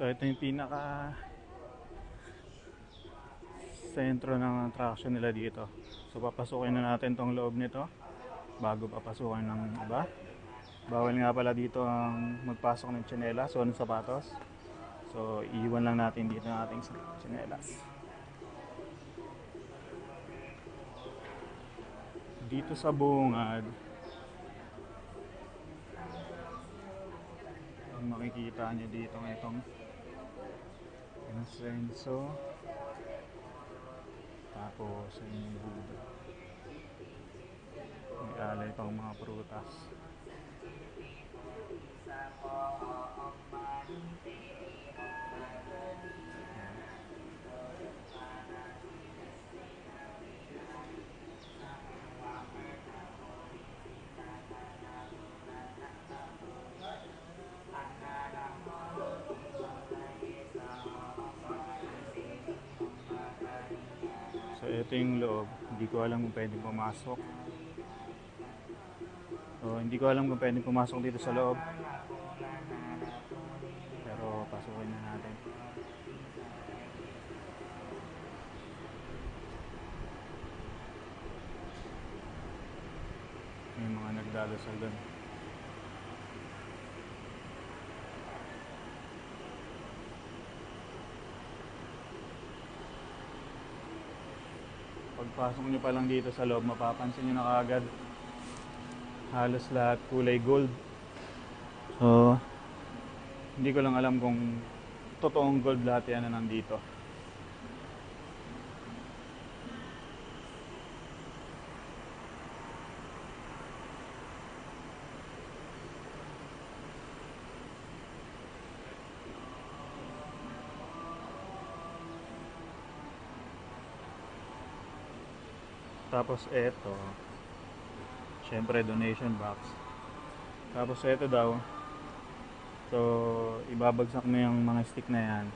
So ito yung pinaka sentro ng attraction nila dito. So papasukin na natin tong loob nito bago papasukin ng iba. Bawal nga pala dito ang magpasok ng tsinelas o ng sapatos. So iiwan lang natin dito ang ating tsinelas. Dito sa bungad, ang makikita nyo dito ng itong insenso, tapos yung Buddha. May alay pang mga prutas. So ito yung loob, hindi ko alam kung pwedeng pumasok. So hindi ko alam kung pwedeng pumasok dito sa loob. Pero pasukin na natin. May mga nagdadasal doon. Pagpasok nyo pa lang dito sa loob, mapapansin nyo na kaagad halos lahat kulay gold. So hindi ko lang alam kung totoong gold lahat yan na nandito. Tapos eto, syempre donation box. Tapos eto daw, so ibabagsak mo yung mga stick na yan.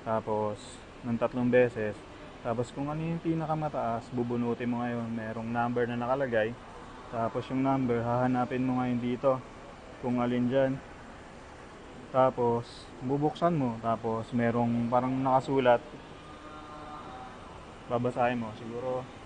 Tapos ng 3 beses. Tapos kung ano yung pinakamataas, bubunutin mo ngayon. Merong number na nakalagay. Tapos yung number, hahanapin mo ngayon dito kung alin dyan. Tapos bubuksan mo. Tapos merong parang nakasulat. Babasahin mo. Siguro